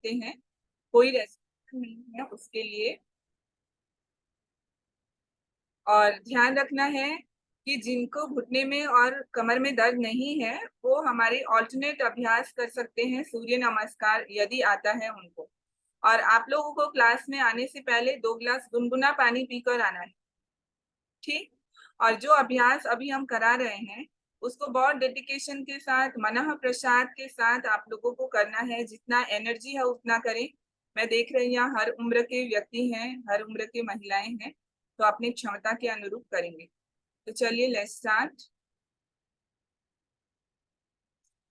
सकते हैं, कोई रेस्ट्रिक्शन नहीं है उसके लिए। और ध्यान रखना है कि जिनको घुटने में और कमर में दर्द नहीं है वो हमारे ऑल्टरनेट अभ्यास कर सकते हैं, सूर्य नमस्कार यदि आता है उनको। और आप लोगों को क्लास में आने से पहले 2 गिलास गुनगुना पानी पीकर आना है, ठीक। और जो अभ्यास अभी हम करा रहे हैं उसको बहुत डेडिकेशन के साथ, मनः प्रसाद के साथ आप लोगों को करना है। जितना एनर्जी है उतना करें। मैं देख रही हूँ यहाँ हर उम्र के व्यक्ति हैं, हर उम्र की महिलाएं हैं, तो अपनी क्षमता के अनुरूप करेंगे। तो चलिए लेट्स स्टार्ट।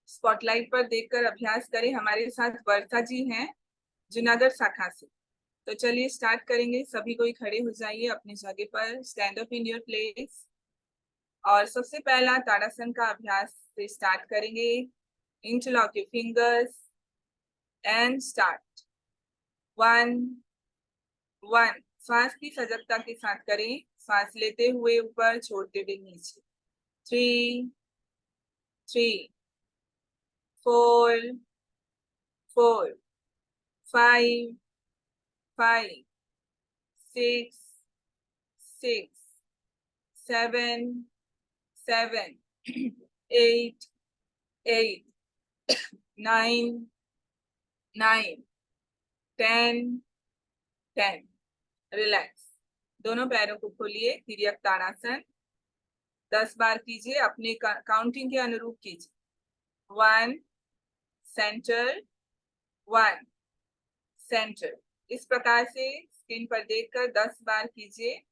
स्पॉटलाइट पर देखकर अभ्यास करें। हमारे साथ वर्षा जी हैं जूनागढ़ शाखा से। तो चलिए स्टार्ट करेंगे। सभी कोई खड़े हो जाइए अपनी जगह पर, stand up in your place. और सबसे पहला ताड़ासन का अभ्यास से स्टार्ट करेंगे। Interlock your fingers and start. 1 1। श्वास की सजगता के साथ करें। श्वास लेते हुए ऊपर, छोड़ते हुए नीचे। 3 3 4 4 5 5 6 6 7 7 8 8 9 9 10 10। रिलैक्स। दोनों पैरों को खोलिए। तिर्यक ताड़ासन 10 बार कीजिए, अपने काउंटिंग के अनुरूप कीजिए। 1 सेंटर, 1 सेंटर। इस प्रकार से स्क्रीन पर देखकर 10 बार कीजिए।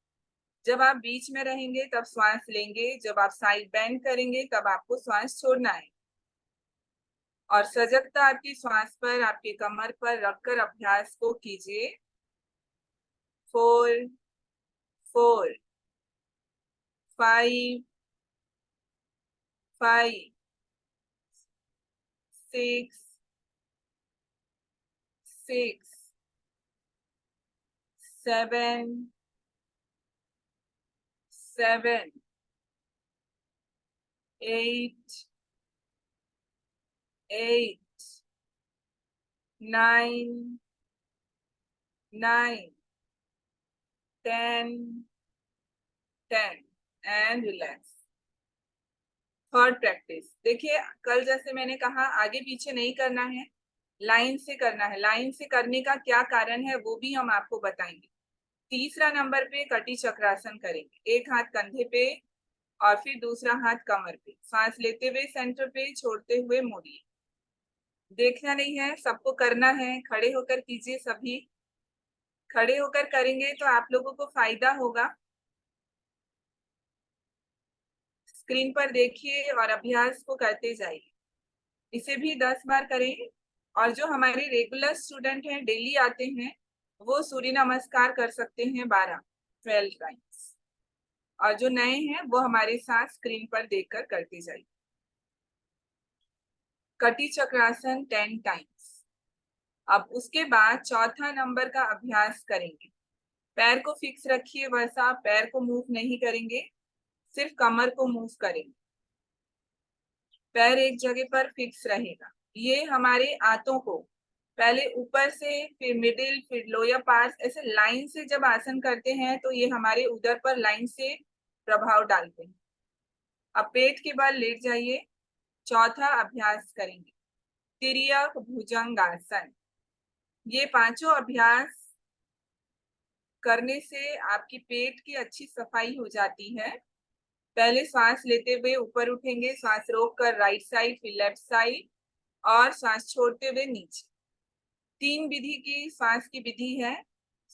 जब आप बीच में रहेंगे तब श्वास लेंगे, जब आप साइड बेंड करेंगे तब आपको श्वास छोड़ना है। और सजगता आपकी श्वास पर, आपके कमर पर रखकर अभ्यास को कीजिए। 4 4 5 5 6 6 7 7 8 8 9 9 10 10। And relax. थर्ड प्रैक्टिस देखिए, कल जैसे मैंने कहा आगे पीछे नहीं करना है, लाइन से करना है। लाइन से करने का क्या कारण है वो भी हम आपको बताएंगे। तीसरा नंबर पे कटी चक्रासन करेंगे। एक हाथ कंधे पे और फिर दूसरा हाथ कमर पे। सांस लेते हुए सेंटर पे, छोड़ते हुए मोड़िए। देखना नहीं है, सबको करना है। खड़े होकर कीजिए सभी। खड़े होकर करेंगे तो आप लोगों को फायदा होगा। स्क्रीन पर देखिए और अभ्यास को करते जाइए। इसे भी 10 बार करें। और जो हमारे रेगुलर स्टूडेंट हैं, डेली आते हैं, वो सूर्य नमस्कार कर सकते हैं 12 टाइम्स। और जो नए हैं वो हमारे साथ स्क्रीन पर देखकर करते जाइए। कटी चक्रासन 10 टाइम्स। अब उसके बाद चौथा नंबर का अभ्यास करेंगे। पैर को फिक्स रखिए, वैसा पैर को मूव नहीं करेंगे, सिर्फ कमर को मूव करेंगे। पैर एक जगह पर फिक्स रहेगा। ये हमारे आंतों को पहले ऊपर से, फिर मिडिल, फिर लोअर पार्ट, ऐसे लाइन से जब आसन करते हैं तो ये हमारे उदर पर लाइन से प्रभाव डालते हैं। अब पेट के बल लेट जाइए। चौथा अभ्यास करेंगे, तिर्यक भुजंगासन। ये पांचों अभ्यास करने से आपकी पेट की अच्छी सफाई हो जाती है। पहले सांस लेते हुए ऊपर उठेंगे, सांस रोककर राइट साइड, फिर लेफ्ट साइड, और सांस छोड़ते हुए नीचे। 3 विधि की सांस की विधि है।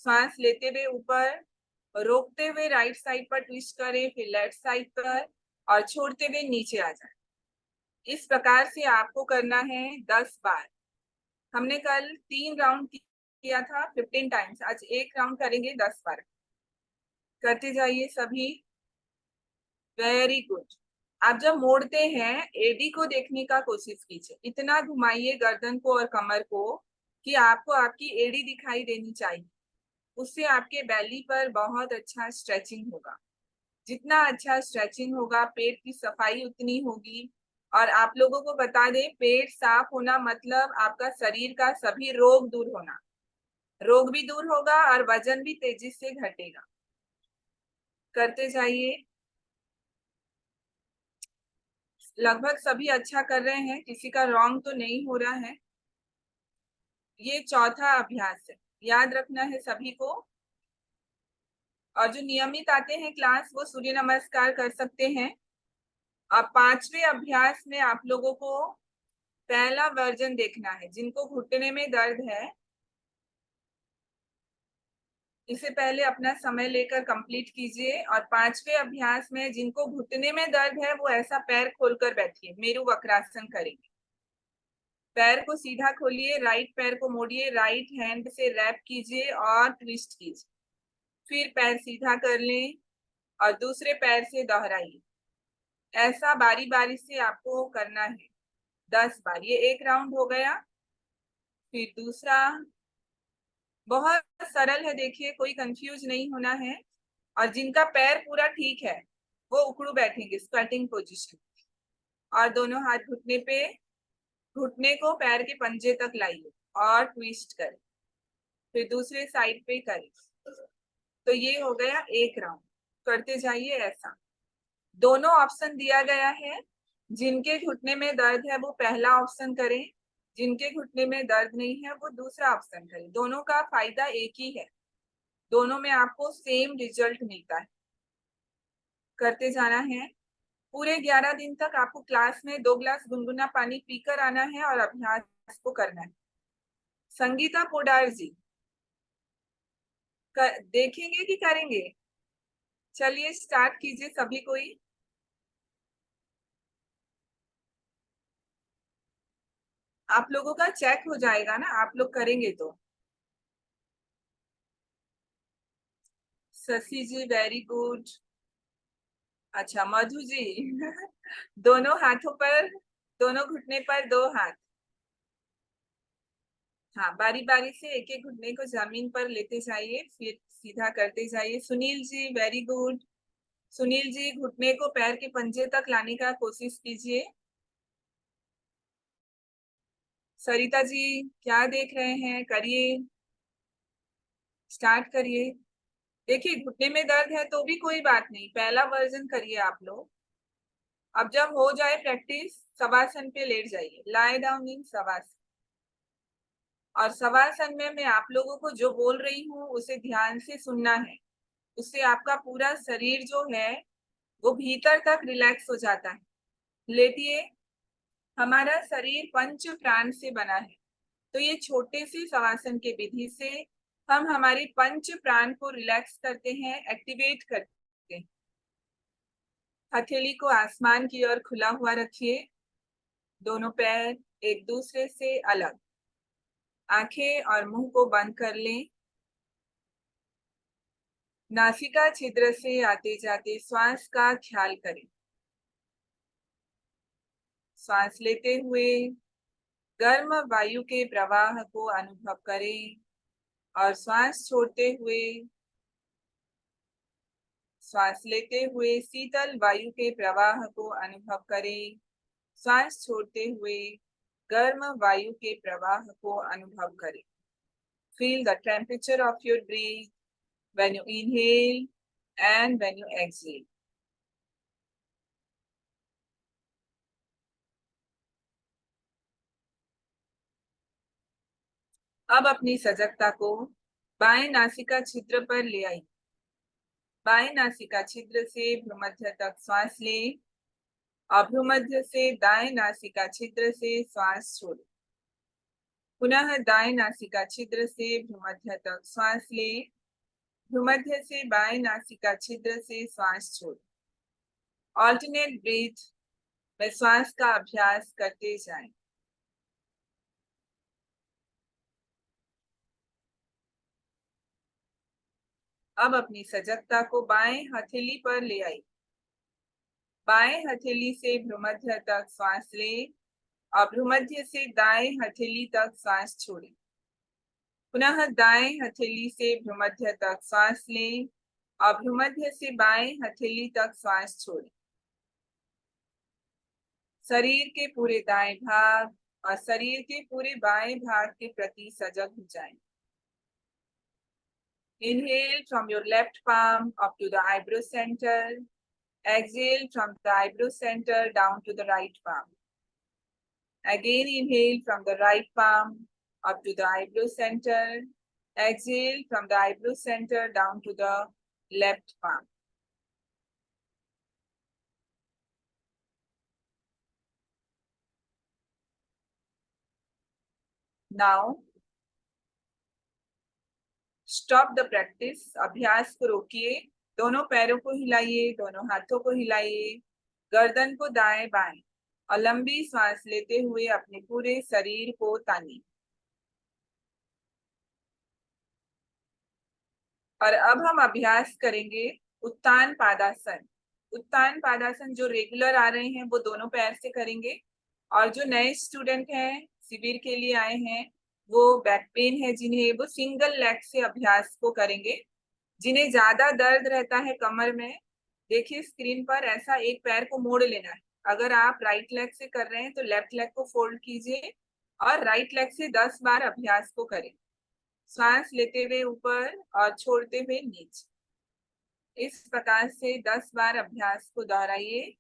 सांस लेते हुए ऊपर, रोकते हुए राइट साइड पर ट्विस्ट करें, फिर लेफ्ट साइड पर, और छोड़ते हुए नीचे आ जाए। इस प्रकार से आपको करना है 10 बार। हमने कल 3 राउंड किया था 15 टाइम्स, आज 1 राउंड करेंगे 10 बार। करते जाइए सभी। Very good. आप जब मोड़ते हैं एडी को देखने का कोशिश कीजिए। इतना घुमाइए गर्दन को और कमर को कि आपको आपकी एडी दिखाई देनी चाहिए। उससे आपके बेली पर बहुत अच्छा स्ट्रेचिंग होगा। जितना अच्छा स्ट्रेचिंग होगा, पेट की सफाई उतनी होगी, और आप लोगों को बता दें, पेट साफ होना मतलब आपका शरीर का सभी रोग दूर होना। रोग भी दूर होगा और वजन भी तेजी से घटेगा। करते जाइए। लगभग सभी अच्छा कर रहे हैं, किसी का रॉन्ग तो नहीं हो रहा है। ये चौथा अभ्यास है, याद रखना है सभी को। और जो नियमित आते हैं क्लास वो सूर्य नमस्कार कर सकते हैं। अब पांचवें अभ्यास में आप लोगों को पहला वर्जन देखना है। जिनको घुटने में दर्द है, इससे पहले अपना समय लेकर कंप्लीट कीजिए। और पांचवें अभ्यास में जिनको घुटने में दर्द है वो ऐसा पैर खोलकर बैठिए, मेरु वक्रासन करेंगे। पैर को सीधा खोलिए, राइट पैर को मोड़िए, राइट हैंड से रैप कीजिए और ट्विस्ट कीजिए। फिर पैर सीधा कर लें और दूसरे पैर से दोहराइए। ऐसा बारी बारी से आपको करना है 10 बार। ये एक राउंड हो गया। फिर दूसरा, बहुत सरल है, देखिए कोई कंफ्यूज नहीं होना है। और जिनका पैर पूरा ठीक है वो उकड़ू बैठेंगे, स्क्वाटिंग पोजीशन। और दोनों हाथ घुटने पे, घुटने को पैर के पंजे तक लाइए और ट्विस्ट करें। फिर दूसरे साइड पे करें। तो ये हो गया एक राउंड। करते जाइए ऐसा। दोनों ऑप्शन दिया गया है। जिनके घुटने में दर्द है वो पहला ऑप्शन करें, जिनके घुटने में दर्द नहीं है वो दूसरा ऑप्शन करें। दोनों का फायदा एक ही है, दोनों में आपको सेम रिजल्ट मिलता है। करते जाना है। पूरे 11 दिन तक आपको क्लास में 2 गिलास गुनगुना पानी पीकर आना है और अभ्यास को करना है। संगीता पोडार जी देखेंगे कि करेंगे? चलिए स्टार्ट कीजिए सभी कोई। आप लोगों का चेक हो जाएगा ना, आप लोग करेंगे तो। शशि जी वेरी गुड। अच्छा मधु जी दोनों हाथों पर, दोनों घुटने पर 2 हाथ। हाँ, बारी बारी से एक एक घुटने को जमीन पर लेते जाइए, फिर सीधा करते जाइए। Sunil ji very good. सुनील जी घुटने को पैर के पंजे तक लाने का कोशिश कीजिए। सरिता जी क्या देख रहे हैं, करिए, स्टार्ट करिए। देखिए घुटने में दर्द है तो भी कोई बात नहीं, पहला वर्जन करिए आप लोग। अब जब हो जाए प्रैक्टिस, शवासन पे लेट जाइए, लाई डाउन इन शवासन। और शवासन में मैं आप लोगों को जो बोल रही हूँ उसे ध्यान से सुनना है। उससे आपका पूरा शरीर जो है वो भीतर तक रिलैक्स हो जाता है। लेटिए। हमारा शरीर पंच प्राण से बना है, तो ये छोटे से शवासन के विधि से हम हमारी पंच प्राण को रिलैक्स करते हैं, एक्टिवेट करते हैं। हथेली को आसमान की ओर खुला हुआ रखिए, दोनों पैर एक दूसरे से अलग। आंखें और मुंह को बंद कर लें। नासिका छिद्र से आते जाते श्वास का ख्याल करें। श्वास लेते हुए गर्म वायु के प्रवाह को अनुभव करें और श्वास छोड़ते हुए, श्वास लेते हुए शीतल वायु के प्रवाह को अनुभव करें। श्वास छोड़ते हुए गर्म वायु के प्रवाह को अनुभव करें। Feel the temperature of your breath when you inhale and when you exhale. अब अपनी सजगता को बाएं नासिका छिद्र पर ले आई। बाएं नासिका छिद्र से भ्रूमध्य तक श्वास लें और भ्रूमध्य से दाएं नासिका छिद्र से श्वास छोड़ें। पुनः दाएं नासिका छिद्र से भ्रूमध्य तक श्वास लें, भ्रूमध्य से बाएं नासिका छिद्र से श्वास छोड़ें। ऑल्टरनेट ब्रीथ में श्वास का अभ्यास करते जाएं। अब अपनी सजगता को बाएं हथेली पर ले आई। बाएं हथेली से भ्रूमध्य तक श्वास लें और भ्रूमध्य से दाएं हथेली तक श्वास छोड़ें। पुनः दाएं हथेली से भ्रूमध्य तक श्वास लें और भ्रूमध्य से बाएं हथेली तक श्वास छोड़ें। शरीर के पूरे दाएं भाग और शरीर के पूरे बाएं भाग के प्रति सजग हो जाएं। Inhale from your left palm up to the eyebrow center. Exhale from the eyebrow center down to the right palm. Again inhale from the right palm up to the eyebrow center. Exhale from the eyebrow center down to the left palm. Now stop the practice. अभ्यास को रोकिए, दोनों पैरों को हिलाइए, दोनों हाथों को हिलाइए, गर्दन को दाएं बाएं और लंबी सांस लेते हुए अपने पूरे शरीर को तानिए। और अब हम अभ्यास करेंगे उत्तान पादासन। उत्तान पादासन जो रेगुलर आ रहे हैं वो दोनों पैर से करेंगे, और जो नए स्टूडेंट हैं, शिविर के लिए आए हैं, वो बैक पेन है जिन्हें, वो सिंगल लेग से अभ्यास को करेंगे। जिन्हें ज्यादा दर्द रहता है कमर में, देखिए स्क्रीन पर ऐसा एक पैर को मोड़ लेना है। अगर आप राइट लेग से कर रहे हैं तो लेफ्ट लेग को फोल्ड कीजिए और राइट लेग से 10 बार अभ्यास को करें। सांस लेते हुए ऊपर और छोड़ते हुए नीचे। इस प्रकार से 10 बार अभ्यास को दोहराइए।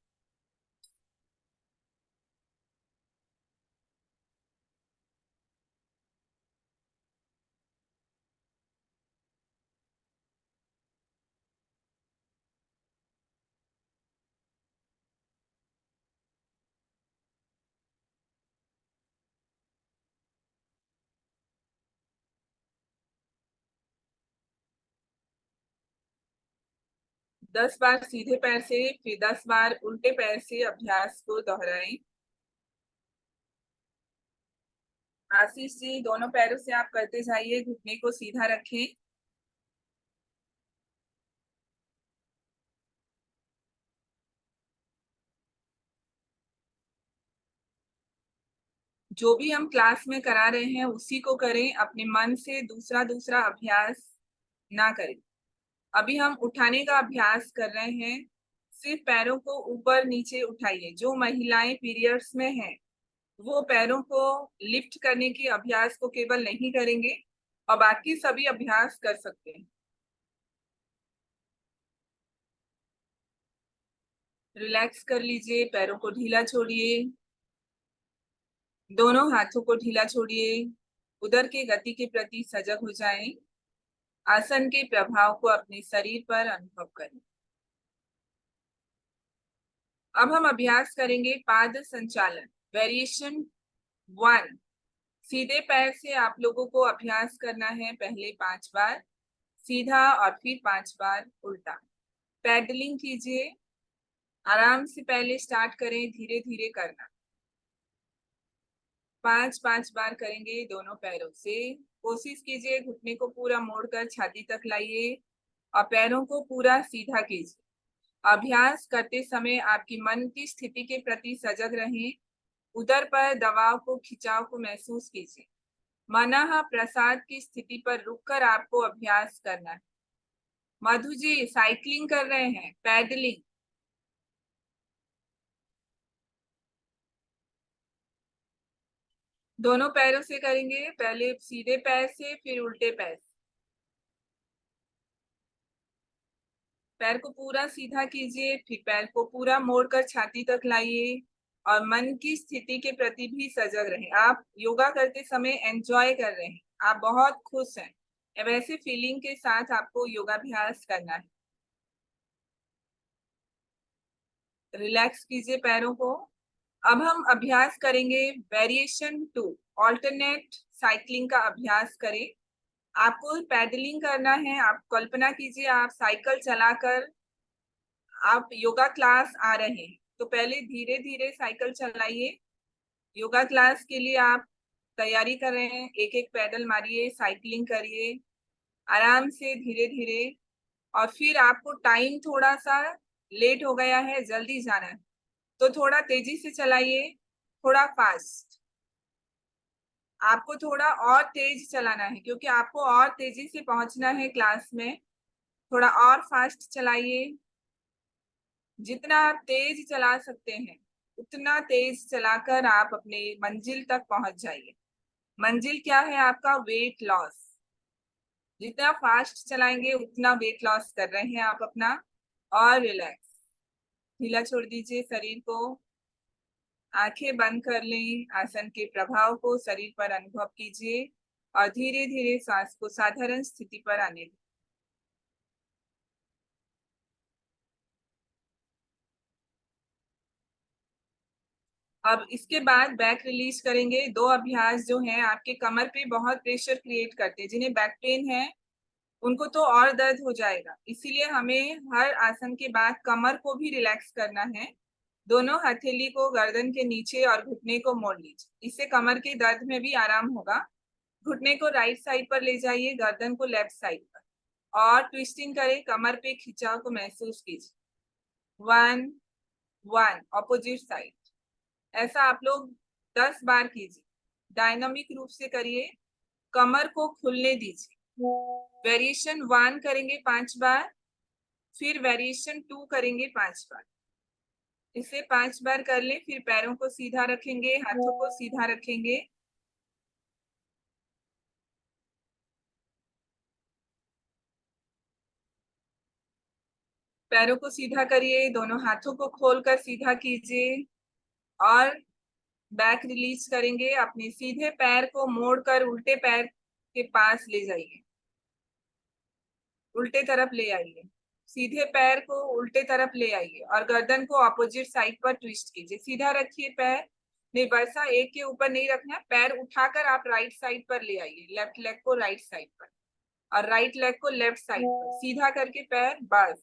दस बार सीधे पैर से, फिर 10 बार उल्टे पैर से अभ्यास को दोहराएं। आशीष जी, दोनों पैरों से आप करते जाइए, घुटने को सीधा रखें। जो भी हम क्लास में करा रहे हैं उसी को करें, अपने मन से दूसरा दूसरा अभ्यास ना करें। अभी हम उठाने का अभ्यास कर रहे हैं, सिर्फ पैरों को ऊपर नीचे उठाइए। जो महिलाएं पीरियड्स में हैं वो पैरों को लिफ्ट करने के अभ्यास को केवल नहीं करेंगे, और बाकी सभी अभ्यास कर सकते हैं। रिलैक्स कर लीजिए, पैरों को ढीला छोड़िए, दोनों हाथों को ढीला छोड़िए, उदर की गति के प्रति सजग हो जाएं। आसन के प्रभाव को अपने शरीर पर अनुभव करें। अब हम अभ्यास करेंगे पाद संचालन, वेरिएशन 1। सीधे पैर से आप लोगों को अभ्यास करना है, पहले 5 बार सीधा और फिर 5 बार उल्टा। पैडलिंग कीजिए, आराम से पहले स्टार्ट करें, धीरे धीरे करना। 5-5 बार करेंगे दोनों पैरों से। कोशिश कीजिए घुटने को पूरा मोड़कर छाती तक लाइए और पैरों को पूरा सीधा कीजिए। अभ्यास करते समय आपकी मन की स्थिति के प्रति सजग रहें। उदर पर दबाव को, खिंचाव को महसूस कीजिए। मनः प्रसाद की स्थिति पर रुककर आपको अभ्यास करना है। मधु जी साइकिलिंग कर रहे हैं, पैडलिंग। दोनों पैरों से करेंगे, पहले सीधे पैर से फिर उल्टे पैर से। पैर को पूरा सीधा कीजिए, फिर पैर को पूरा मोड़कर छाती तक लाइए और मन की स्थिति के प्रति भी सजग रहें। आप योगा करते समय एंजॉय कर रहे हैं, आप बहुत खुश हैं, वैसे फीलिंग के साथ आपको योगाभ्यास करना है। रिलैक्स कीजिए पैरों को। अब हम अभ्यास करेंगे वेरिएशन 2, ऑल्टरनेट साइकिलिंग का अभ्यास करें। आपको पैडलिंग करना है। आप कल्पना कीजिए आप साइकिल चलाकर आप योगा क्लास आ रहे हैं, तो पहले धीरे धीरे साइकिल चलाइए। योगा क्लास के लिए आप तैयारी कर रहे हैं, एक एक पैडल मारिए, साइकिलिंग करिए आराम से धीरे धीरे। और फिर आपको टाइम थोड़ा सा लेट हो गया है, जल्दी जाना है, तो थोड़ा तेजी से चलाइए, थोड़ा फास्ट। आपको थोड़ा और तेज चलाना है क्योंकि आपको और तेजी से पहुंचना है क्लास में। थोड़ा और फास्ट चलाइए, जितना आप तेज चला सकते हैं उतना तेज चलाकर आप अपने मंजिल तक पहुंच जाइए। मंजिल क्या है आपका? Weight loss. जितना फास्ट चलाएंगे उतना वेट लॉस कर रहे हैं आप अपना। और रिलैक्स, ढीला छोड़ दीजिए शरीर को। आंखें बंद कर लें, आसन के प्रभाव को शरीर पर अनुभव कीजिए और धीरे धीरे सांस को साधारण स्थिति पर आने दें। अब इसके बाद बैक रिलीज करेंगे। दो अभ्यास जो हैं आपके कमर पे बहुत प्रेशर क्रिएट करते हैं। जिन्हें बैक पेन है उनको तो और दर्द हो जाएगा, इसीलिए हमें हर आसन के बाद कमर को भी रिलैक्स करना है। दोनों हथेली को गर्दन के नीचे और घुटने को मोड़ लीजिए, इससे कमर के दर्द में भी आराम होगा। घुटने को राइट साइड पर ले जाइए, गर्दन को लेफ्ट साइड पर, और ट्विस्टिंग करें। कमर पे खिंचाव को महसूस कीजिए। 1 1 ऑपोजिट साइड। ऐसा आप लोग 10 बार कीजिए। डायनामिक रूप से करिए, कमर को खुलने दीजिए। वेरिएशन 1 करेंगे 5 बार, फिर वेरिएशन 2 करेंगे 5 बार। इसे 5 बार कर ले। फिर पैरों को सीधा रखेंगे, हाथों को सीधा रखेंगे। पैरों को सीधा करिए, दोनों हाथों को खोलकर सीधा कीजिए और बैक रिलीज करेंगे। अपने सीधे पैर को मोड़कर उल्टे पैर के पास ले जाइए, उल्टे तरफ ले आइए। सीधे पैर को उल्टे तरफ ले आइए और गर्दन को ऑपोजिट साइड पर ट्विस्ट कीजिए। सीधा रखिए पैर, नहीं वैसा एक के ऊपर नहीं रखना। पैर उठाकर आप राइट साइड पर ले आइए, लेफ्ट लेग को राइट साइड पर और राइट लेग को लेफ्ट साइड पर सीधा करके पैर। बस,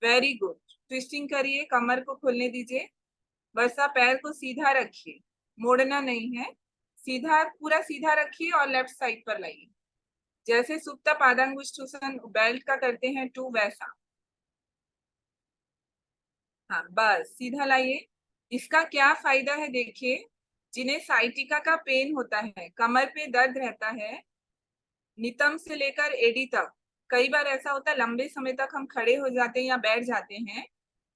वेरी गुड। ट्विस्टिंग करिए, कमर को खुलने दीजिए। वैसा पैर को सीधा रखिए, मोड़ना नहीं है। सीधा, पूरा सीधा रखिए और लेफ्ट साइड पर लाइए। जैसे सुप्ता पादांगुष्ठोत्सन बेल्ट का करते हैं 2, वैसा। हाँ, बस सीधा लाइए। इसका क्या फायदा है देखिए, जिन्हें साइटिका का पेन होता है, कमर पे दर्द रहता है, नितंब से लेकर एडी तक, कई बार ऐसा होता है लंबे समय तक हम खड़े हो जाते हैं या बैठ जाते हैं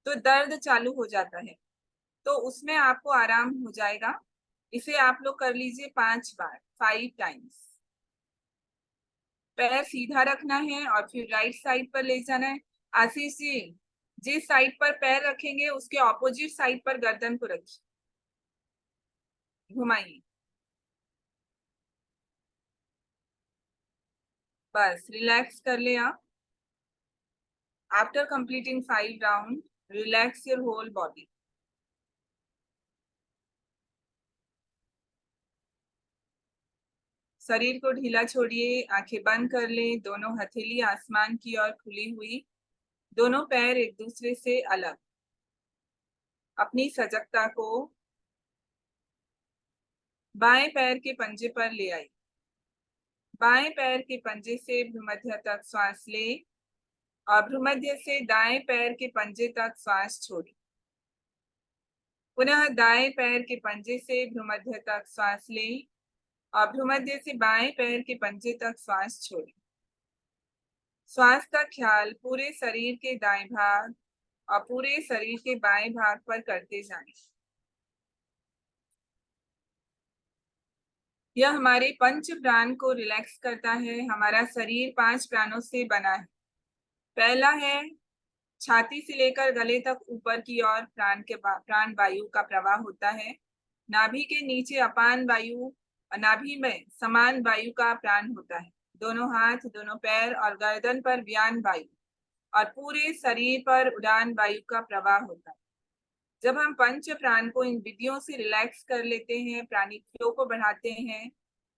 तो दर्द चालू हो जाता है, तो उसमें आपको आराम हो जाएगा। इसे आप लोग कर लीजिए 5 बार, 5 टाइम्स। पैर सीधा रखना है और फिर राइट साइड पर ले जाना है। आशीष जी, जिस साइड पर पैर रखेंगे उसके ऑपोजिट साइड पर गर्दन को रखिए, घुमाइए। बस रिलैक्स कर ले आप। After completing 5 round, relax your whole body. शरीर को ढीला छोड़िए, आंखें बंद कर ले। दोनों हथेली आसमान की ओर खुली हुई, दोनों पैर एक दूसरे से अलग। अपनी सजगता को बाएं पैर के पंजे पर ले आई। बाएं पैर के पंजे से भ्रूमध्य तक श्वास ले और भ्रूमध्य से दाएं पैर के पंजे तक श्वास छोड़ी। पुनः दाएं पैर के पंजे से भ्रूमध्य तक श्वास ले और भ्रूमध्य से बाएं पैर के पंजे तक श्वास छोड़ी। श्वास का ख्याल पूरे शरीर के दाएं भाग और पूरे शरीर के बाएं भाग पर करते जाएं। यह हमारे पंच प्राण को रिलैक्स करता है। हमारा शरीर 5 प्राणों से बना है। पहला है छाती से लेकर गले तक ऊपर की ओर प्राण वायु का प्रवाह होता है। नाभि के नीचे अपान वायु और नाभि में समान वायु का प्राण होता है। दोनों हाथ, दोनों पैर और गर्दन पर व्यान वायु और पूरे शरीर पर उड़ान वायु का प्रवाह होता है। जब हम पंच प्राण को इन विधियों से रिलैक्स कर लेते हैं, प्राणिक फ्लो को बढ़ाते हैं,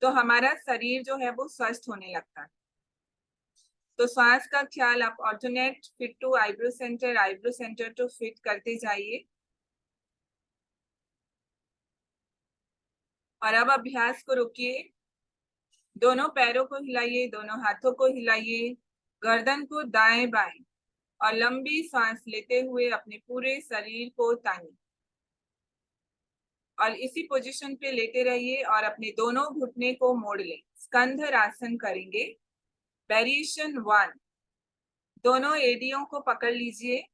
तो हमारा शरीर जो है वो स्वस्थ होने लगता है। तो श्वास का ख्याल आप alternate feet to eyebrow centre to feet करते जाइए। और अब अभ्यास को रोकिए। दोनों पैरों को हिलाइए, दोनों हाथों को हिलाइए, गर्दन को दाएं बाएं और लंबी सांस लेते हुए अपने पूरे शरीर को तानिए। और इसी पोजीशन पे लेटे रहिए और अपने दोनों घुटने को मोड़ लें। स्कंधरासन करेंगे। वेरिएशन 1, दोनों एड़ियों को पकड़ लीजिए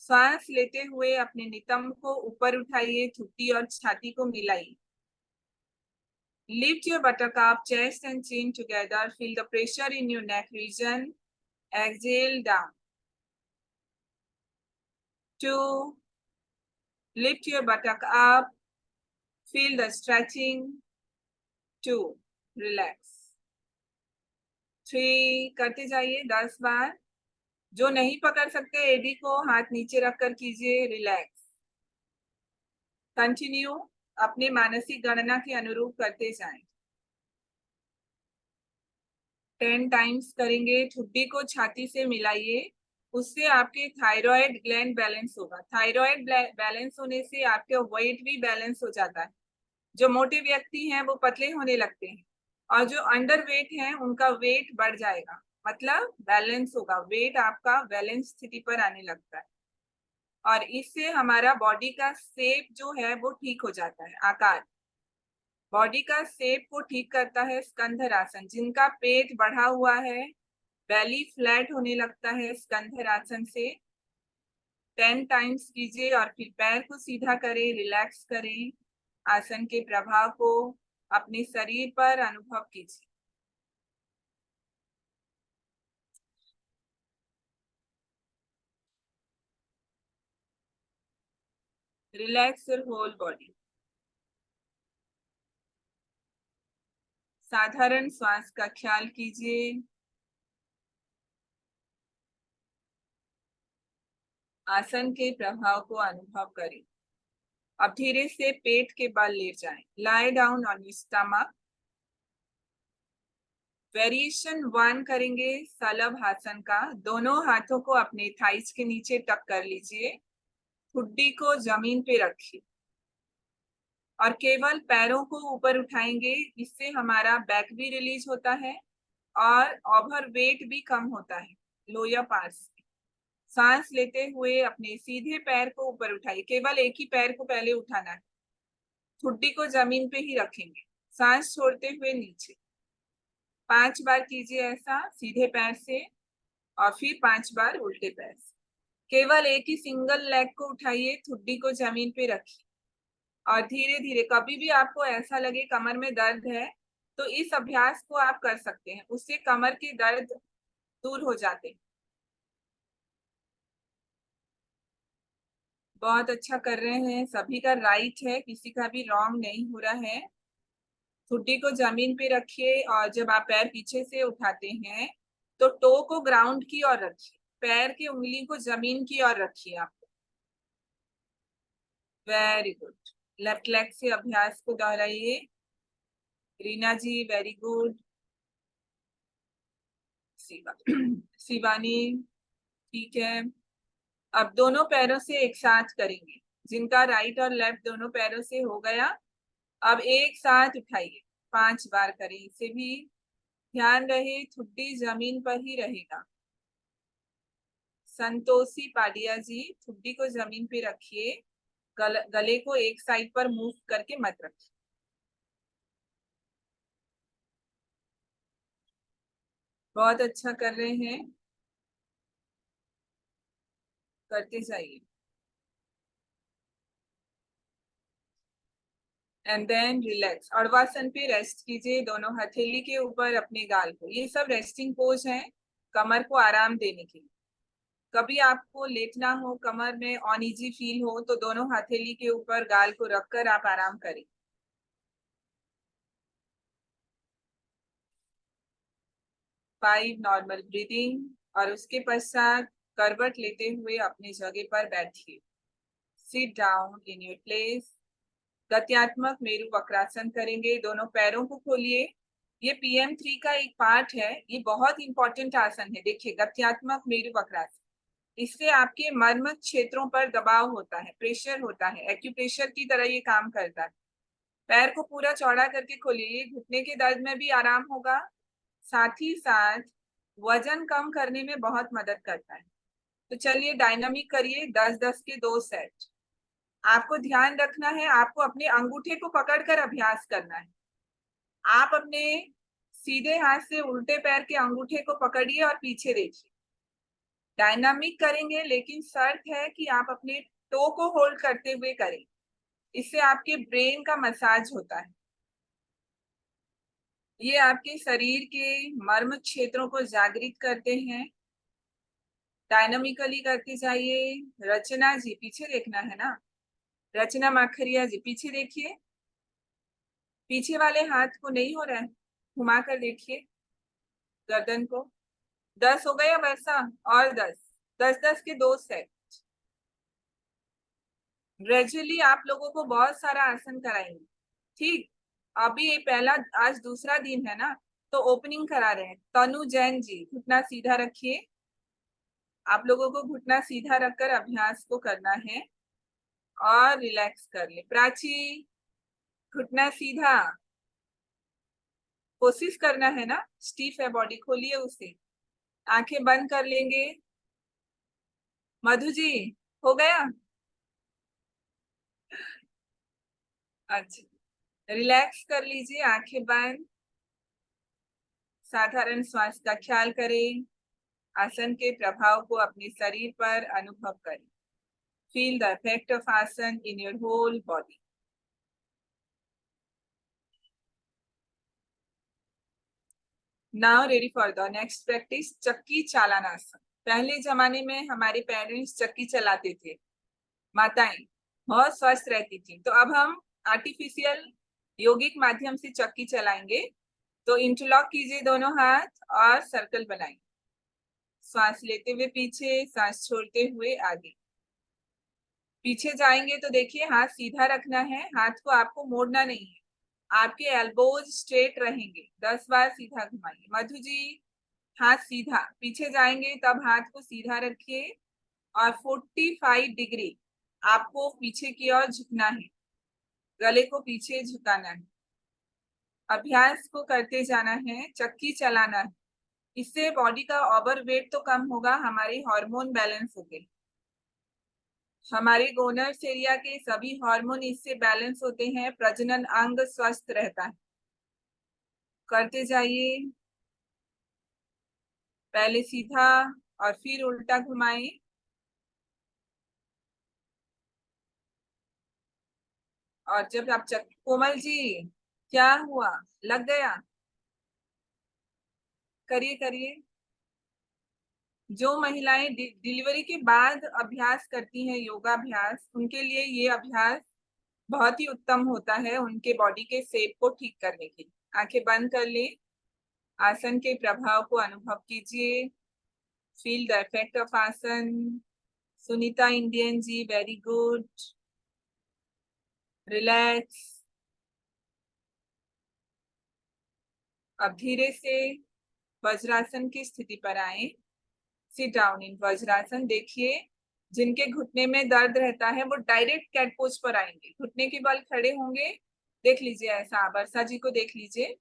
श्वास लेते हुए अपने नितंब को ऊपर उठाइए, ठुड्डी और छाती को मिलाइए। Lift your buttock, chest and chin together. Feel the pressure in your neck region. Exhale down. 2. Lift your buttock up. Feel the stretching. 2. Relax. 3. करते जाइए 10 बार। जो नहीं पकड़ सकते एडी को हाथ नीचे रखकर कीजिए, रिलैक्स। कंटिन्यू, अपने मानसिक गणना के अनुरूप करते जाएं। 10 टाइम्स करेंगे। ठुड्डी को छाती से मिलाइए, उससे आपके थायराइड ग्लैंड बैलेंस होगा। थायराइड बैलेंस होने से आपका वेट भी बैलेंस हो जाता है। जो मोटे व्यक्ति हैं वो पतले होने लगते हैं, और जो अंडर वेट हैं उनका वेट बढ़ जाएगा, मतलब बैलेंस होगा, वेट आपका बैलेंस स्थिति पर आने लगता है। और इससे हमारा बॉडी का शेप जो है वो ठीक हो जाता है। आकार, बॉडी का शेप को ठीक करता है स्कंधरासन। जिनका पेट बढ़ा हुआ है, बेली फ्लैट होने लगता है स्कंधरासन से। 10 टाइम्स कीजिए और फिर पैर को सीधा करें, रिलैक्स करें। आसन के प्रभाव को अपने शरीर पर अनुभव कीजिए। Relax your whole body. साधारण श्वास का ख्याल कीजिए। आसन के प्रभाव को अनुभव करें। अब धीरे से पेट के बल लेट जाएं। Lie down on your stomach. Variation 1 करेंगे शलभासन का। दोनों हाथों को अपने थाइस के नीचे टक कर लीजिए, ठुड्डी को जमीन पे रखिए और केवल पैरों को ऊपर उठाएंगे। इससे हमारा बैक भी रिलीज होता है और ओवर वेट भी कम होता है लोअर पार्ट्स। सांस लेते हुए अपने सीधे पैर को ऊपर उठाइए। केवल एक ही पैर को पहले उठाना है, ठुड्डी को जमीन पे ही रखेंगे। सांस छोड़ते हुए नीचे। 5 बार कीजिए ऐसा सीधे पैर से, और फिर 5 बार उल्टे पैर से। केवल एक ही सिंगल लेग को उठाइए, ठुड्डी को जमीन पे रखिए और धीरे धीरे, कभी भी आपको ऐसा लगे कमर में दर्द है तो इस अभ्यास को आप कर सकते हैं, उससे कमर के दर्द दूर हो जाते हैं। बहुत अच्छा कर रहे हैं, सभी का राइट है, किसी का भी रॉन्ग नहीं हो रहा है। ठुड्डी को जमीन पे रखिए और जब आप पैर पीछे से उठाते हैं तो टो को ग्राउंड की ओर रखिए, पैर की उंगली को जमीन की ओर रखिए आप। Very good. लेफ्ट लेग से अभ्यास को दोहराइए। रीना जी वेरी गुड। शिवानी ठीक है। अब दोनों पैरों से एक साथ करेंगे। जिनका राइट और लेफ्ट दोनों पैरों से हो गया, अब एक साथ उठाइए। 5 बार करें इसे भी। ध्यान रहे ठुड्डी जमीन पर ही रहेगा। संतोषी पाडिया जी, ठुड्डी को जमीन पे रखिए, गले को एक साइड पर मूव करके मत रखिए। बहुत अच्छा कर रहे हैं, करते जाइए। And then relax. अर्वासन पे रेस्ट कीजिए, दोनों हथेली के ऊपर अपने गाल को। ये सब रेस्टिंग पोज है कमर को आराम देने के लिए। कभी आपको लेटना हो, कमर में अनईजी फील हो, तो दोनों हथेली के ऊपर गाल को रखकर आप आराम करें। 5 नॉर्मल ब्रीदिंग और उसके पश्चात करवट लेते हुए अपनी जगह पर बैठिए। Sit down in your place. गत्यात्मक मेरु वक्रासन करेंगे। दोनों पैरों को खोलिए। ये PM3 का एक पार्ट है, ये बहुत इंपॉर्टेंट आसन है। देखिए, गत्यात्मक मेरु वक्रासन, इससे आपके मर्म क्षेत्रों पर दबाव होता है, प्रेशर होता है, एक्यूप्रेशर की तरह ये काम करता है। पैर को पूरा चौड़ा करके खोलिए, घुटने के दर्द में भी आराम होगा, साथ ही साथ वजन कम करने में बहुत मदद करता है। तो चलिए डायनामिक करिए, 10-10 के 2 सेट। आपको ध्यान रखना है, आपको अपने अंगूठे को पकड़कर अभ्यास करना है। आप अपने सीधे हाथ से उल्टे पैर के अंगूठे को पकड़िए और पीछे देखिए। डायनामिक करेंगे, लेकिन शर्त है कि आप अपने टो को होल्ड करते हुए करें। इससे आपके ब्रेन का मसाज होता है। ये आपके शरीर के मर्म क्षेत्रों को जागृत करते हैं। डायनामिकली करते जाइए। रचना जी पीछे देखना है ना, रचना माखरिया जी पीछे देखिए, पीछे वाले हाथ को नहीं हो रहा है, घुमा कर देखिए गर्दन को। 10 हो गया वैसा, और 10, 10 के 2 सेट। ग्रेजुअली आप लोगों को बहुत सारा आसन कराएंगे। ठीक, अभी ये पहला, आज दूसरा दिन है ना, तो ओपनिंग करा रहे हैं। तनु जैन जी घुटना सीधा रखिए। आप लोगों को घुटना सीधा रखकर अभ्यास को करना है और रिलैक्स कर ले। प्राची घुटना सीधा, कोशिश करना है ना, स्टीफ है बॉडी, खोलिए उसे। आंखें बंद कर लेंगे। मधु जी हो गया? अच्छा, रिलैक्स कर लीजिए, आंखें बंद। साधारण श्वास का ख्याल करें। आसन के प्रभाव को अपने शरीर पर अनुभव करें। Feel the effect of asana in your whole body. Now ready for the next practice, Chakki Chalan आसन। पहले जमाने में हमारे पेरेंट्स चक्की चलाते थे, माताएं बहुत स्वस्थ रहती थी। तो अब हम आर्टिफिशियल योगिक माध्यम से चक्की चलाएंगे। तो इंटरलॉक कीजिए दोनों हाथ और सर्कल बनाएं। सांस लेते हुए पीछे, सांस छोड़ते हुए आगे। पीछे जाएंगे तो देखिए हाथ सीधा रखना है, हाथ को आपको मोड़ना नहीं है। आपके एल्बोज स्ट्रेट रहेंगे। 10 बार सीधा घुमाइए। मधु जी हाथ सीधा। पीछे जाएंगे तब हाथ को सीधा रखिए और 45 डिग्री आपको पीछे की ओर झुकना है, गले को पीछे झुकाना है। अभ्यास को करते जाना है, चक्की चलाना है। इससे बॉडी का ओवर वेट तो कम होगा, हमारे हार्मोन बैलेंस होंगे। हमारे गोनर्स एरिया के सभी हार्मोन इससे बैलेंस होते हैं, प्रजनन अंग स्वस्थ रहता है। करते जाइए। पहले सीधा और फिर उल्टा घुमाएं। और जब आप कोमल जी क्या हुआ, लग गया? करिए करिए। जो महिलाएं डिलीवरी के बाद अभ्यास करती हैं योगाभ्यास, उनके लिए ये अभ्यास बहुत ही उत्तम होता है, उनके बॉडी के शेप को ठीक करने के लिए। आंखें बंद कर ले। आसन के प्रभाव को अनुभव कीजिए। फील द इफेक्ट ऑफ आसन। सुनीता इंडियन जी वेरी गुड। रिलैक्स। अब धीरे से वज्रासन की स्थिति पर आए। सिट डाउन इन वज्रासन। देखिए जिनके घुटने में दर्द रहता है वो डायरेक्ट कैट पोज पर आएंगे, घुटने के बल खड़े होंगे। देख लीजिए ऐसा, वर्षा जी को देख लीजिए,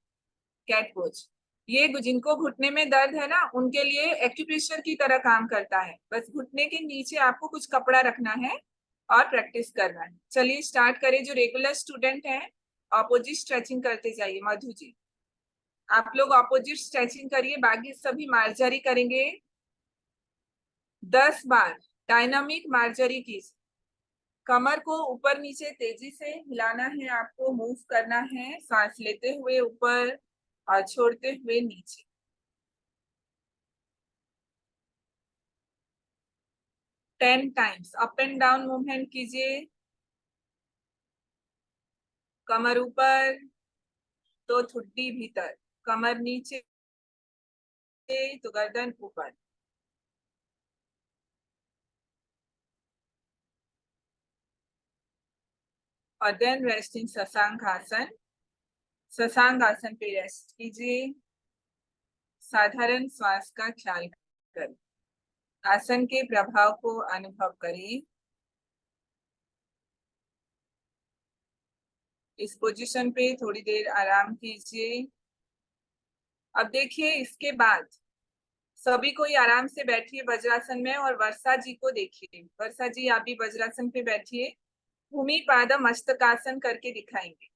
कैट पोज। ये जिनको घुटने में दर्द है ना, उनके लिए एक्यूप्रेशर की तरह काम करता है। बस घुटने के नीचे आपको कुछ कपड़ा रखना है और प्रैक्टिस करना है। चलिए स्टार्ट करें। जो रेगुलर स्टूडेंट है ऑपोजिट स्ट्रेचिंग करते जाइए। मधु जी आप लोग ऑपोजिट स्ट्रेचिंग करिए, बाकी सभी मार्जरी करेंगे। 10 बार डायनामिक मार्जरी की। कमर को ऊपर नीचे तेजी से हिलाना है, आपको मूव करना है, सांस लेते हुए ऊपर और छोड़ते हुए नीचे। 10 times up and down movement कीजिए। कमर ऊपर तो ठुड्डी भीतर, कमर नीचे तो गर्दन ऊपर। और देन रेस्ट इन शशांक आसन। शशांक आसन पे रेस्ट कीजिए। साधारण श्वास का ख्याल करें। आसन के प्रभाव को अनुभव करें। इस पोजीशन पे थोड़ी देर आराम कीजिए। अब देखिए इसके बाद सभी कोई आराम से बैठिए वज्रासन में और वर्षा जी को देखिए। वर्षा जी आप भी वज्रासन पे बैठिए। भूमि पाद मस्तकासन करके दिखाएंगे।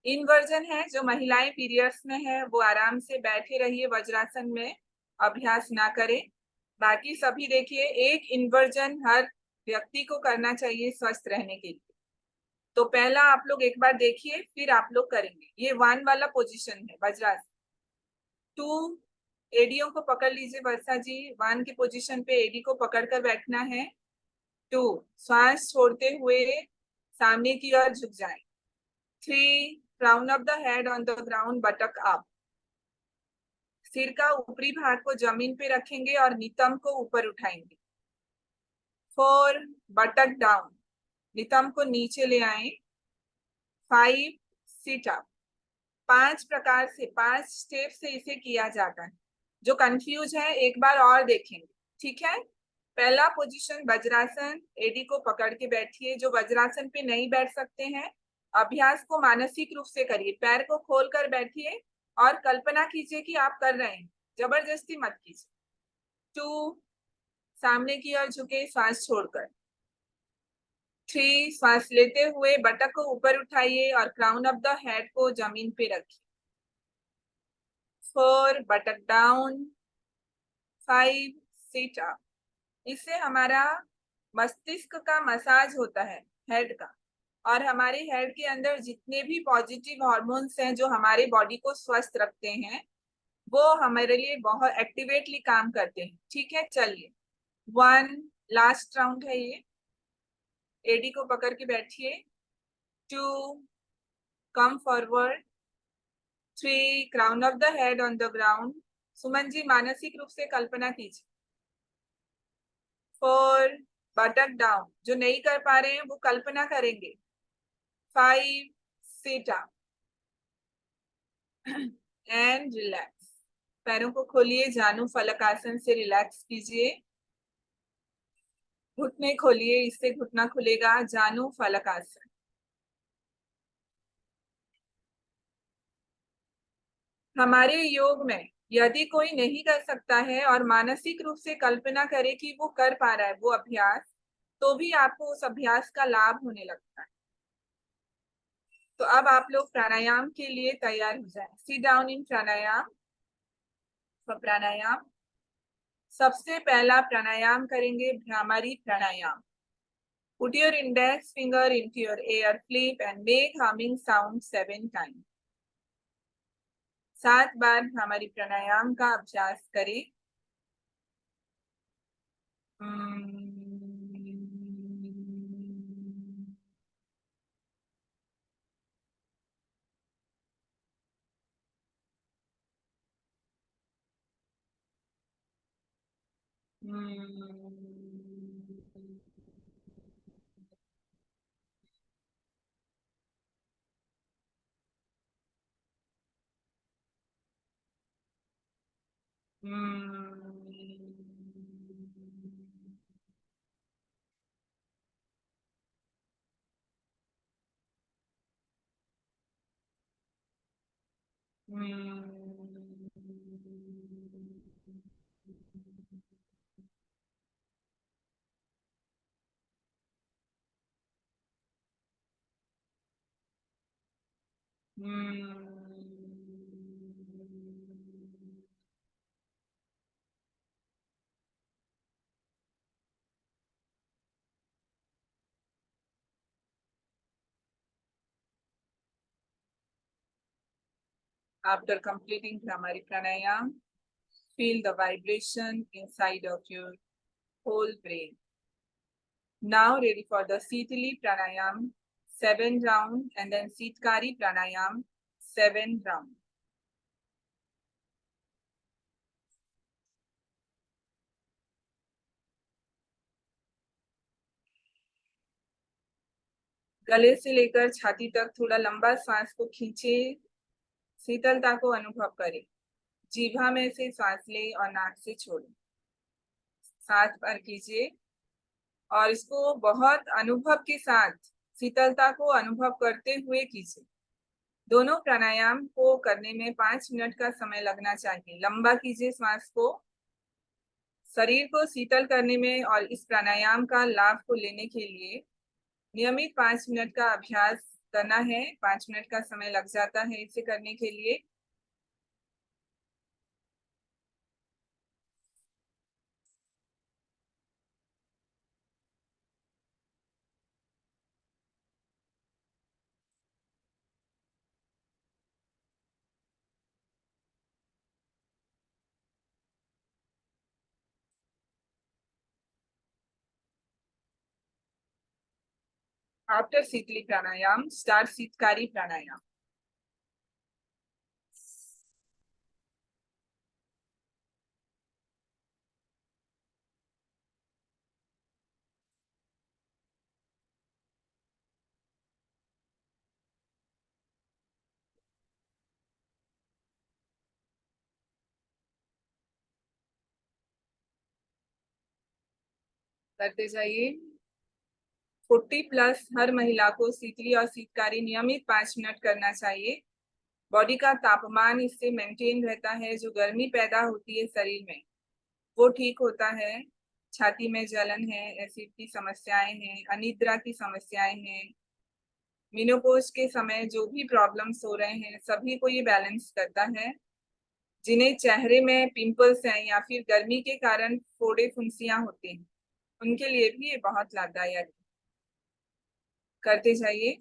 इनवर्जन है, जो महिलाएं पीरियड्स में है वो आराम से बैठे रहिए वज्रासन में, अभ्यास ना करें। बाकी सभी देखिए, एक इन्वर्जन हर व्यक्ति को करना चाहिए स्वस्थ रहने के लिए। तो पहला आप लोग एक बार देखिए, फिर आप लोग करेंगे। ये 1 वाला पोजीशन है वज्रासन। 2, एडियो को पकड़ लीजिए वर्षा जी। 1 की पोजीशन पे एडी को पकड़कर बैठना है। 2, श्वास छोड़ते हुए सामने की ओर झुक जाए। 3, crown of the head on the ground, बटक up. सिर का ऊपरी भाग को जमीन पे रखेंगे और नितंब को ऊपर उठाएंगे। 4, बटक डाउन, नितंब को नीचे ले आए। 5, सिट अप। 5 प्रकार से, 5 स्टेप से इसे किया जाता है। जो कंफ्यूज है एक बार और देखेंगे, ठीक है। पहला पोजीशन वज्रासन, एडी को पकड़ के बैठिए। जो वज्रासन पे नहीं बैठ सकते हैं, अभ्यास को मानसिक रूप से करिए। पैर को खोलकर बैठिए और कल्पना कीजिए कि आप कर रहे हैं, जबरदस्ती मत कीजिए। 2, सामने की ओर झुके, श्वास छोड़कर। 3, श्वास लेते हुए बटक को ऊपर उठाइए और क्राउन ऑफ द हेड को जमीन पे रखिए। 4, बटक डाउन। 5, sit up. इससे हमारा मस्तिष्क का मसाज होता है, हेड का। और हमारे हेड के अंदर जितने भी पॉजिटिव हार्मोन्स हैं जो हमारे बॉडी को स्वस्थ रखते हैं, वो हमारे लिए बहुत एक्टिवेटली काम करते हैं। ठीक है, चलिए 1, लास्ट राउंड है ये। एडी को पकड़ के बैठिए। 2, come forward. 3, crown of the head on the ground. Suman ji मानसिक रूप से कल्पना कीजिए। 4, बटक डाउन। जो नहीं कर पा रहे हैं वो कल्पना करेंगे। 5, सिट अप एंड रिलैक्स। पैरों को खोलिए, जानू फलक आसन से रिलैक्स कीजिए। घुटने खोलिए, इससे घुटना खुलेगा। जानू फलक आसन। हमारे योग में यदि कोई नहीं कर सकता है और मानसिक रूप से कल्पना करे कि वो कर पा रहा है वो अभ्यास, तो भी आपको उस अभ्यास का लाभ होने लगता है। तो अब आप लोग प्राणायाम के लिए तैयार हो जाएं। सिट डाउन इन प्राणायाम। प्राणायाम, सबसे पहला प्राणायाम करेंगे भ्रामरी प्राणायाम। Put your index finger into your ear flip and make humming sound 7 times. 7 बार भ्रामरी प्राणायाम का अभ्यास करें। After completing Bhramari Pranayam, feel the vibration inside of your whole brain. Now ready for the Sitali Pranayam, 7 round, and then Sitkari Pranayam, 7 round. गले से लेकर छाती तक थोड़ा लंबा सांस को खींचे, शीतलता को अनुभव करें। जीभा में से सांस ले और नाक से छोड़ें। 7 बार कीजिए और इसको बहुत अनुभव के साथ, शीतलता को अनुभव करते हुए कीजिए। दोनों प्राणायाम को करने में 5 मिनट का समय लगना चाहिए। लंबा कीजिए सांस को। शरीर को शीतल करने में और इस प्राणायाम का लाभ को लेने के लिए नियमित 5 मिनट का अभ्यास करना है। 5 मिनट का समय लग जाता है इसे करने के लिए। After Sitli Pranayam, start Sitkari Pranayam. करते जाइए। 40+ हर महिला को शीतली और शीतकारी नियमित 5 मिनट करना चाहिए। बॉडी का तापमान इससे मेंटेन रहता है। जो गर्मी पैदा होती है शरीर में वो ठीक होता है। छाती में जलन है, एसिड की समस्याएं हैं, अनिद्रा की समस्याएं हैं, मेनोपॉज के समय जो भी प्रॉब्लम्स हो रहे हैं सभी को ये बैलेंस करता है। जिन्हें चेहरे में पिंपल्स हैं या फिर गर्मी के कारण फोड़े फुंसियां होती हैं उनके लिए भी ये बहुत लाभदायक है। करते जाइए।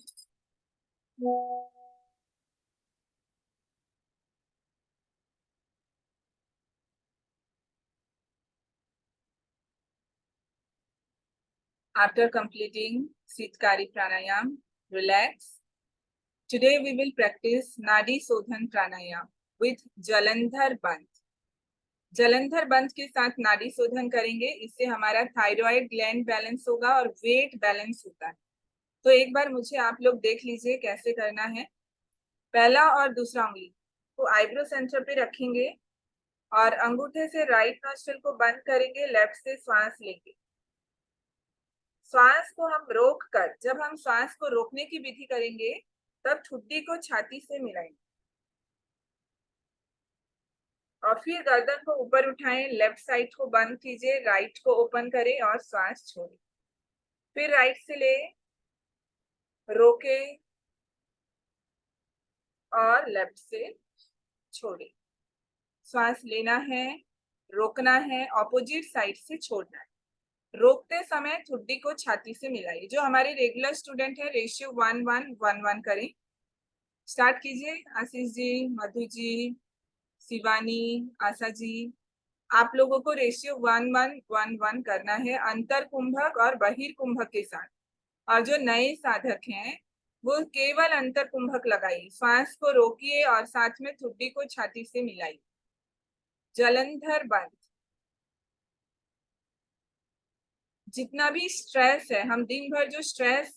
After completing Sitkari Pranayam, relax. Today we will practice Nadi Sodhan Pranayam with Jalandhar Bandh. Jalandhar बंध के साथ नाड़ी शोधन करेंगे। इससे हमारा थायराइड ग्लैंड बैलेंस होगा और वेट बैलेंस होता है। तो एक बार मुझे आप लोग देख लीजिए कैसे करना है। पहला और दूसरा उंगली को आईब्रो सेंटर पे रखेंगे और अंगूठे से राइट नोस्ट्रिल को बंद करेंगे। लेफ्ट से श्वास लेंगे। श्वास को हम रोक कर, जब हम श्वास को रोकने की विधि करेंगे तब ठुड्डी को छाती से मिलाएंगे और फिर गर्दन को ऊपर उठाएं। लेफ्ट साइड को बंद कीजिए, राइट को ओपन करें और श्वास छोड़ें। फिर राइट से ले, रोके और लेफ्ट से छोड़े। श्वास लेना है, रोकना है, ऑपोजिट साइड से छोड़ना है। रोकते समय ठुड्डी को छाती से मिलाइए। जो हमारे रेगुलर स्टूडेंट है रेशियो 1:1:1:1 करें। स्टार्ट कीजिए। आशीष जी, मधु जी, शिवानी, आशा जी, आप लोगों को रेशियो 1:1:1:1 करना है अंतर कुंभक और बहिर कुंभक के साथ। और जो नए साधक हैं वो केवल अंतर कुंभक लगाइए। श्वास को रोकिए और साथ में ठुड्डी को छाती से मिलाइए। जलंधर बंद। जितना भी स्ट्रेस है, हम दिन भर जो स्ट्रेस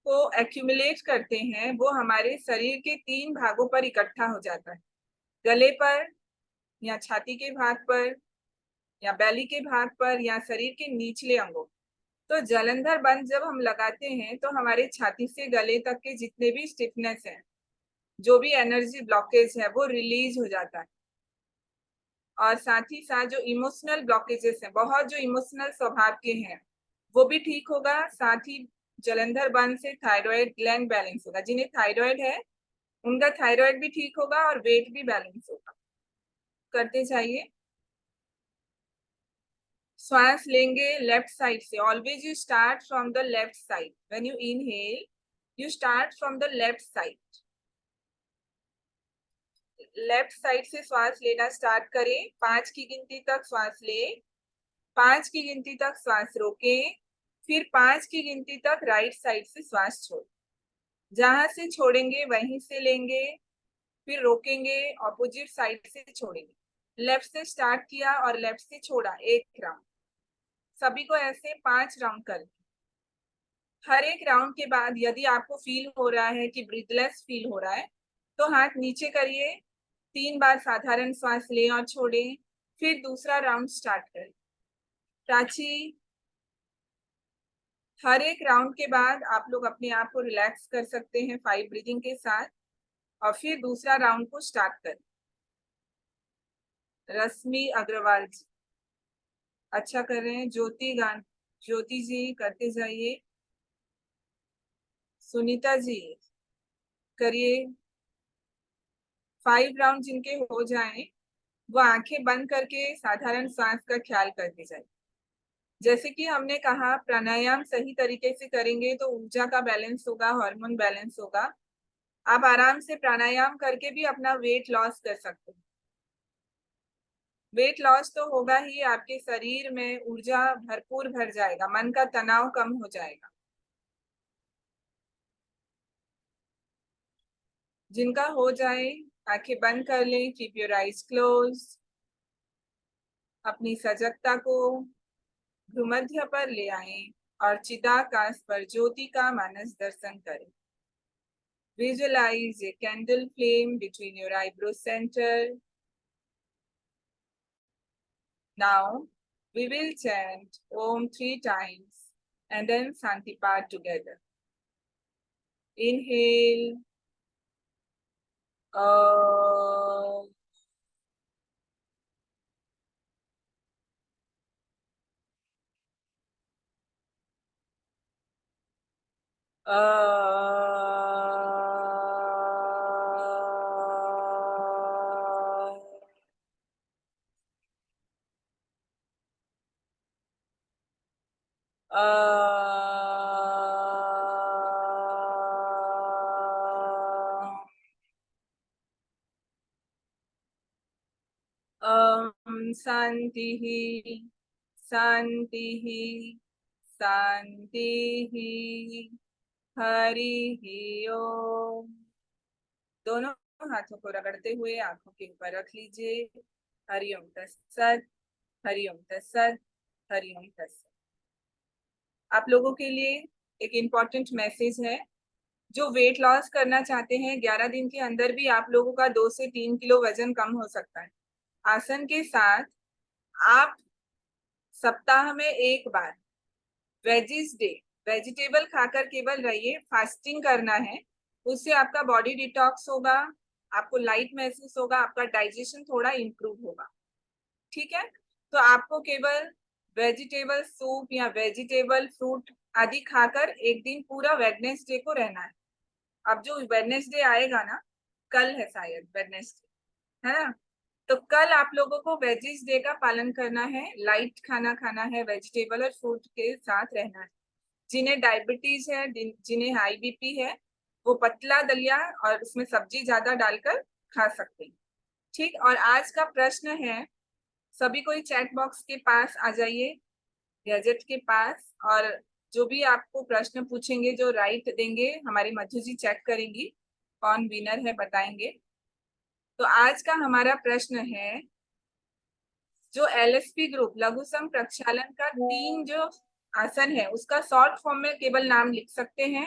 को एक्यूमुलेट करते हैं वो हमारे शरीर के 3 भागों पर इकट्ठा हो जाता है। गले पर या छाती के भाग पर या बैली के भाग पर या शरीर के निचले अंगों। तो जलंधर बंद जब हम लगाते हैं तो हमारे छाती से गले तक के जितने भी स्टिफनेस है, जो भी एनर्जी ब्लॉकेज है वो रिलीज हो जाता है। और साथ ही साथ जो इमोशनल ब्लॉकेजेस हैं, बहुत जो इमोशनल स्वभाव के हैं वो भी ठीक होगा। साथ ही जलंधर बंद से थायराइड ग्लैंड बैलेंस होगा। जिन्हें थायराइड है उनका थायराइड भी ठीक होगा और वेट भी बैलेंस होगा। करते जाइए। श्वास लेंगे लेफ्ट साइड से। Always you start from the left side. When you inhale you start from the left side. Left side से श्वास लेना स्टार्ट करें। 5 की गिनती तक श्वास ले, 5 की गिनती तक श्वास रोकें, फिर 5 की गिनती तक राइट साइड से श्वास छोड़। जहां से छोड़ेंगे वहीं से लेंगे, फिर रोकेंगे, ऑपोजिट साइड से छोड़ेंगे। लेफ्ट से स्टार्ट किया और लेफ्ट से छोड़ा, 1 राउंड। सभी को ऐसे 5 राउंड कर। हर एक राउंड के बाद यदि आपको फील हो रहा है कि ब्रीथलेस फील हो रहा है तो हाथ नीचे करिए। 3 बार साधारण श्वास लें और छोड़ें, फिर दूसरा राउंड स्टार्ट करें। प्राची, हर एक राउंड के बाद आप लोग अपने आप को रिलैक्स कर सकते हैं 5 ब्रीदिंग के साथ और फिर दूसरा राउंड को स्टार्ट करें। रश्मि अग्रवाल जी अच्छा कर रहे हैं। ज्योति जी करते जाइए। सुनीता जी करिए। 5 राउंड जिनके हो जाएं वो आंखें बंद करके साधारण सांस का ख्याल करते जाए। जैसे कि हमने कहा प्राणायाम सही तरीके से करेंगे तो ऊर्जा का बैलेंस होगा, हार्मोन बैलेंस होगा। आप आराम से प्राणायाम करके भी अपना वेट लॉस कर सकते हैं। वेट लॉस तो होगा ही, आपके शरीर में ऊर्जा भरपूर भर जाएगा, मन का तनाव कम हो जाएगा। जिनका हो जाए आंखें बंद कर लें, कीप योर आईज क्लोज। अपनी सजगता को भ्रूमध्य पर ले आएं और चिदाकाश पर ज्योति का मानस दर्शन करें। Visualize a candle flame between your eyebrow center. Now we will chant Om 3 times and then Santipat together. Inhale. Om. शांति शांति शांति। हरि ओम। दोनों हाथों को रगड़ते हुए आंखों के ऊपर रख लीजिए। हरि ओम तत्सत, हरि ओम तत्सत, हरि ओम तत्सत। आप लोगों के लिए एक इम्पोर्टेंट मैसेज है। जो वेट लॉस करना चाहते हैं, 11 दिन के अंदर भी आप लोगों का 2 से 3 किलो वजन कम हो सकता है। आसन के साथ आप सप्ताह में एक बार वेजिस डे वेजिटेबल खाकर केवल रहिए। फास्टिंग करना है, उससे आपका बॉडी डिटॉक्स होगा, आपको लाइट महसूस होगा, आपका डाइजेशन थोड़ा इम्प्रूव होगा। ठीक है, तो आपको केवल वेजिटेबल सूप या वेजिटेबल फ्रूट आदि खाकर एक दिन पूरा वेडनेसडे को रहना है। अब जो वेडनेसडे आएगा ना, कल है शायद वेडनेसडे, है ना, तो कल आप लोगों को वेजिस डे का पालन करना है। लाइट खाना खाना है, वेजिटेबल और फ्रूट के साथ रहना है। जिन्हें डायबिटीज है, जिन्हें हाई बीपी है, वो पतला दलिया और उसमें सब्जी ज्यादा डालकर खा सकते हैं। ठीक, और आज का प्रश्न है, सभी कोई चैट बॉक्स के पास आ जाइए, गैजेट के पास, और जो भी आपको प्रश्न पूछेंगे, जो राइट देंगे, हमारी मधु जी चेक करेंगी कौन विनर है, बताएंगे। तो आज का हमारा प्रश्न है, जो एलएसपी ग्रुप लघु सम प्रक्षालन का 3 जो आसन है, उसका शॉर्ट फॉर्म में केवल नाम लिख सकते हैं।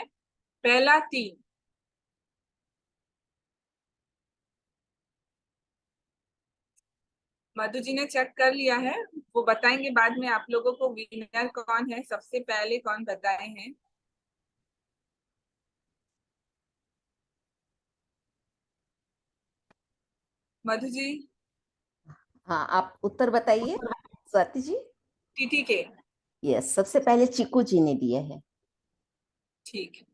पहला 3, मधु जी ने चेक कर लिया है, वो बताएंगे बाद में आप लोगों को विनर कौन है। सबसे पहले कौन बताए हैं? मधु जी। हाँ, आप उत्तर बताइए स्वाति जी। टीटी के। यस, सबसे पहले चिकू जी ने दिया है। ठीक है,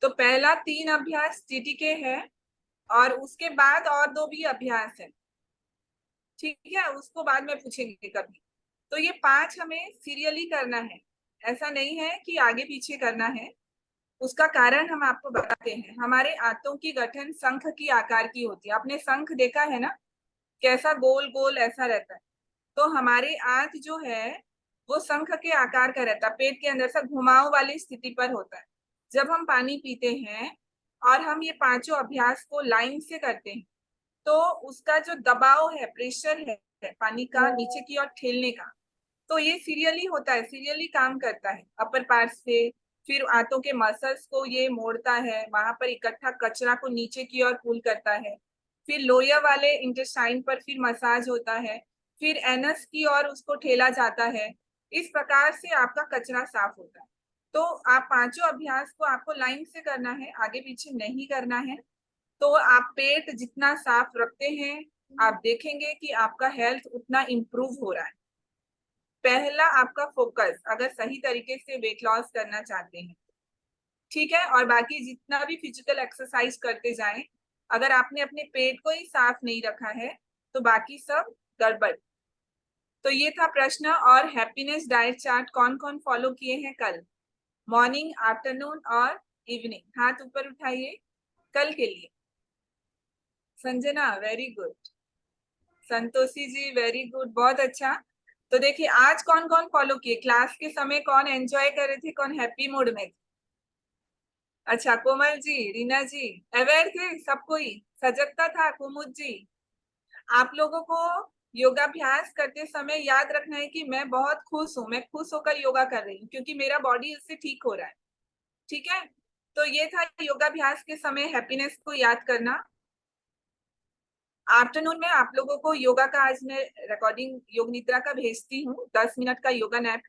तो पहला 3 अभ्यास टीटी के है, और उसके बाद और 2 भी अभ्यास है। ठीक है, उसको बाद में पूछेंगे कभी। तो ये 5 हमें सीरियली करना है, ऐसा नहीं है कि आगे पीछे करना है। उसका कारण हम आपको बताते हैं। हमारे आंतों की गठन शंख की आकार की होती है। आपने शंख देखा है ना, कैसा गोल गोल ऐसा रहता है। तो हमारे आंत जो है वो शंख के आकार का रहता है, पेट के अंदर से घुमाव वाली स्थिति पर होता है। जब हम पानी पीते हैं और हम ये 5 अभ्यास को लाइन से करते हैं, तो उसका जो दबाव है, प्रेशर है पानी का नीचे की ओर ठेलने का, तो ये सीरियली होता है, सीरियली काम करता है अपर पार्ट से। फिर आंतों के मसल्स को ये मोड़ता है, वहां पर इकट्ठा कचरा को नीचे की ओर पुल करता है। फिर लोअर वाले इंटेस्टाइन पर फिर मसाज होता है, फिर एनस की ओर उसको ठेला जाता है। इस प्रकार से आपका कचरा साफ होता है। तो आप 5 अभ्यास को आपको लाइन से करना है, आगे पीछे नहीं करना है। तो आप पेट जितना साफ रखते हैं, आप देखेंगे कि आपका हेल्थ उतना इम्प्रूव हो रहा है। पहला आपका फोकस, अगर सही तरीके से वेट लॉस करना चाहते हैं, ठीक है, और बाकी जितना भी फिजिकल एक्सरसाइज करते जाएं, अगर आपने अपने पेट को ही साफ नहीं रखा है तो बाकी सब गड़बड़। तो ये था प्रश्न। और हैप्पीनेस डाइट चार्ट कौन कौन फॉलो किए हैं कल, मॉर्निंग, आफ्टरनून और इवनिंग? हाथ ऊपर उठाइए कल के लिए। संजना वेरी गुड, संतोषी जी वेरी गुड, बहुत अच्छा। तो देखिए आज कौन कौन फॉलो किए, क्लास के समय कौन एंजॉय कर रहे थे, कौन हैप्पी मूड में थे? अच्छा, कोमल जी, रीना जी अवेयर थे, सब कोई सजगता था। कुमुद जी, आप लोगों को योगाभ्यास करते समय याद रखना है कि मैं बहुत खुश हूँ, मैं खुश होकर योगा कर रही हूँ क्योंकि मेरा बॉडी इससे ठीक हो रहा है। ठीक है, तो ये था योगाभ्यास के समय हैप्पीनेस को याद करना। आफ्टरनून में आप लोगों को योगा का आज मैं रिकॉर्डिंग योग निद्रा का भेजती हूँ, 10 मिनट का योगा नैप है।